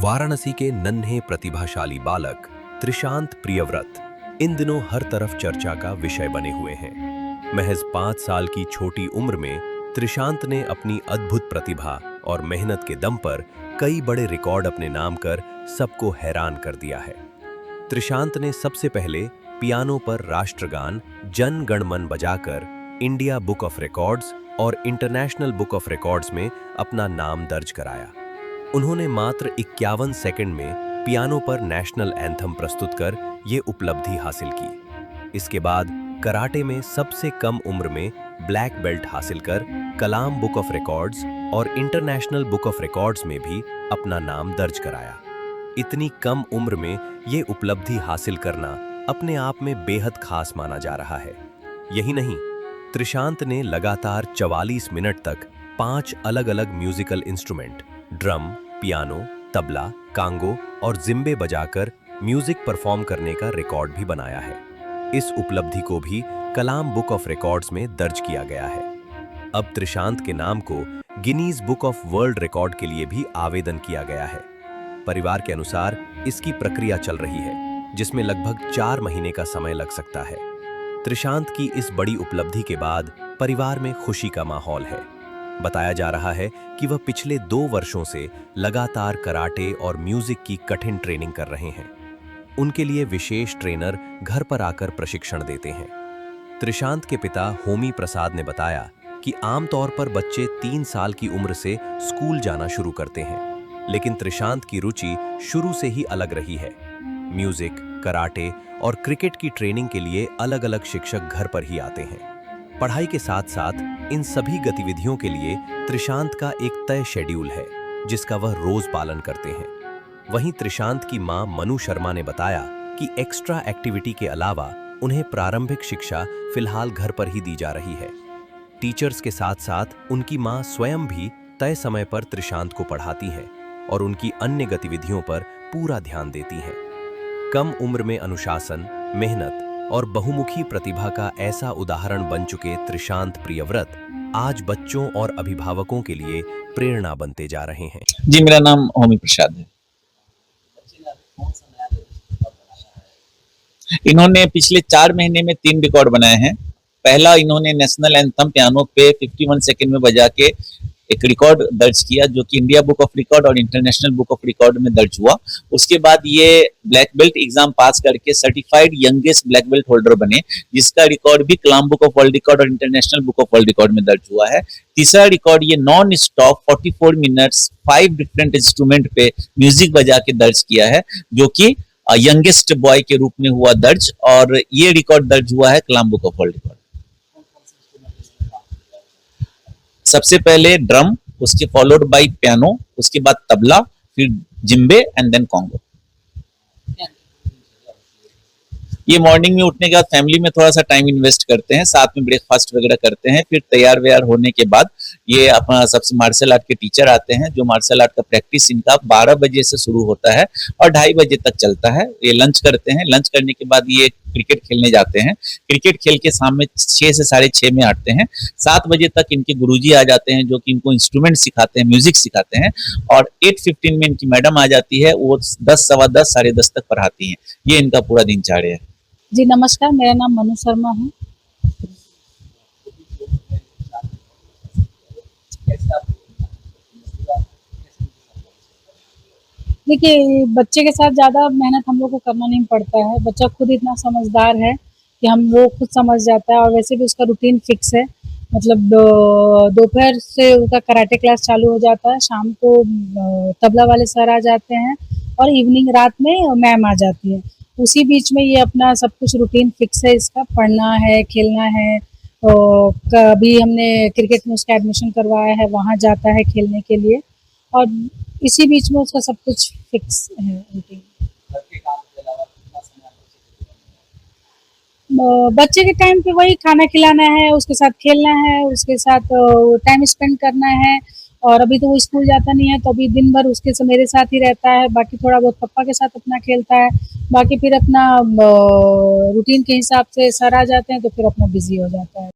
वाराणसी के नन्हे प्रतिभाशाली बालक त्रिशांत प्रियव्रत इन दिनों हर तरफ चर्चा का विषय बने हुए हैं। महज 5 साल की छोटी उम्र में त्रिशांत ने अपनी अद्भुत प्रतिभा और मेहनत के दम पर कई बड़े रिकॉर्ड अपने नाम कर सबको हैरान कर दिया है। त्रिशांत ने सबसे पहले पियानो पर राष्ट्रगान जन गण मन बजाकर इंडिया बुक ऑफ रिकॉर्ड्स और इंटरनेशनल बुक ऑफ रिकॉर्ड्स में अपना नाम दर्ज कराया। उन्होंने मात्र 51 सेकंड में पियानो पर नेशनल एंथम प्रस्तुत कर ये उपलब्धि हासिल की। इसके बाद कराटे में सबसे कम उम्र में ब्लैक बेल्ट हासिल कर कलाम बुक ऑफ रिकॉर्ड्स और इंटरनेशनल बुक ऑफ रिकॉर्ड्स में भी अपना नाम दर्ज कराया। इतनी कम उम्र में ये उपलब्धि हासिल करना अपने आप में बेहद खास माना जा रहा है। यही नहीं, त्रिशांत ने लगातार 44 मिनट तक 5 अलग-अलग musical instrument drum, piano, tabla, Congo और जिम्बे बजाकर म्यूजिक परफॉर्म करने का रिकॉर्ड भी बनाया है। इस उपलब्धि को भी कलाम बुक ऑफ रिकॉर्ड्स में दर्ज किया गया है। अब त्रिशांत के नाम को Guinness book of world record के लिए भी आवेदन किया गया है। परिवार के अनुसार इसकी प्रक्रिया चल रही है, जिसमें लगभग 4 महीने का समय लग सकता है। त्रिशांत की इस बड़ी उपलब्धि के बाद परिवार में खुशी का माहौल है। बताया जा रहा है कि वह पिछले 2 वर्षों से लगातार कराटे और म्यूजिक की कठिन ट्रेनिंग कर रहे हैं। उनके लिए विशेष ट्रेनर घर पर आकर प्रशिक्षण देते हैं। त्रिशांत के पिता होमी प्रसाद ने बताया कि आमतौर पर बच्चे 3 साल की उम्र से स्कूल जाना शुरू करते हैं, लेकिन त्रिशांत की रुचि शुरू से ही अलग रही है। म्यूजिक, कराटे और क्रिकेट की ट्रेनिंग के लिए अलग-अलग शिक्षक घर पर ही आते हैं। पढ़ाई के साथ साथ इन सभी गतिविधियों के लिए त्रिशांत का एक तय शेड्यूल है, जिसका वह रोज पालन करते हैं। वहीं त्रिशांत की मां मनु शर्मा ने बताया कि एक्स्ट्रा एक्टिविटी के अलावा उन्हें प्रारंभिक शिक्षा फिलहाल घर पर ही दी जा रही है। टीचर्स के साथ साथ उनकी मां स्वयं भी तय समय पर त्रिशांत को पढ़ाती हैं और उनकी अन्य गतिविधियों पर पूरा ध्यान देती हैं। कम उम्र में अनुशासन, मेहनत और बहुमुखी प्रतिभा का ऐसा उदाहरण बन चुके त्रिशांत प्रियव्रत आज बच्चों और अभिभावकों के लिए प्रेरणा बनते जा रहे हैं। जी, मेरा नाम होमी प्रसाद है। इन्होंने पिछले 4 महीने में 3 रिकॉर्ड बनाए हैं। पहला इन्होंने नेशनल एंथम पियानो पे 51 सेकंड में बजा के एक रिकॉर्ड दर्ज किया, जो कि इंडिया बुक ऑफ रिकॉर्ड और इंटरनेशनल बुक ऑफ रिकॉर्ड में दर्ज हुआ। उसके बाद ये ब्लैक बेल्ट एग्जाम पास करके certified youngest black belt holder बने, जिसका रिकॉर्ड भी कलाम बुक ऑफ वर्ल्ड रिकॉर्ड और international book of world record में दर्ज हुआ है। तीसरा रिकॉर्ड ये non stop 44 minutes 5 different instrument पे म्यूजिक बजा के दर्ज किया है, जो कि यंगेस्ट बॉय के रूप में हुआ दर्ज, और ये रिकॉर्ड दर्ज हुआ है कलाम बुक ऑफ वर्ल्ड रिकॉर्ड। सबसे पहले ड्रम, उसके फॉलोड बाय पियानो, उसके बाद तबला, फिर जिम्बे एंड देन कॉन्गो। ये मॉर्निंग में उठने के बाद फैमिली में थोड़ा सा टाइम इन्वेस्ट करते हैं, साथ में ब्रेकफास्ट वगैरह करते हैं, फिर तैयार व्यार होने के बाद ये अपना सबसे मार्शल आर्ट के टीचर आते हैं, जो मार्शल आर्ट का प्रैक्टिस इनका 12 बजे से शुरू होता है और 2:30 बजे तक चलता है। ये लंच करते हैं, लंच करने के बाद ये क्रिकेट खेलने जाते हैं। क्रिकेट खेल के शाम में 6 से 6:30 में आते हैं। 7 बजे तक इनके गुरुजी आ जाते हैं, जो कि इनको इंस्ट्रूमेंट सिखाते हैं, म्यूजिक सिखाते हैं, और 8:15 में इनकी मैडम आ जाती है, वो 10, सवा 10, 10:30 तक पढ़ाती हैं। ये इनका पूरा दिनचर्या है। जी नमस्कार, मेरा नाम मनु शर्मा है। देखिए, बच्चे के साथ ज़्यादा मेहनत हम लोग को करना नहीं पड़ता है। बच्चा खुद इतना समझदार है कि वो खुद समझ जाता है, और वैसे भी उसका रूटीन फिक्स है। मतलब दोपहर से उसका कराटे क्लास चालू हो जाता है, शाम को तबला वाले सर आ जाते हैं, और इवनिंग रात में मैम आ जाती है। उसी बीच में ये अपना सब कुछ रूटीन फिक्स है, इसका पढ़ना है, खेलना है। और कभी हमने क्रिकेट में उसका एडमिशन करवाया है, वहाँ जाता है खेलने के लिए, और इसी बीच में उसका सब कुछ फिक्स है रूटीन। बच्चे के टाइम पे वही खाना खिलाना है, उसके साथ खेलना है, उसके साथ टाइम स्पेंड करना है। और अभी तो वो स्कूल जाता नहीं है, तो अभी दिन भर उसके से मेरे साथ ही रहता है। बाकी थोड़ा बहुत पापा के साथ अपना खेलता है। बाकी फिर अपना रूटीन के हिसाब से सर आ जाते हैं, तो फिर अपना बिजी हो जाता है।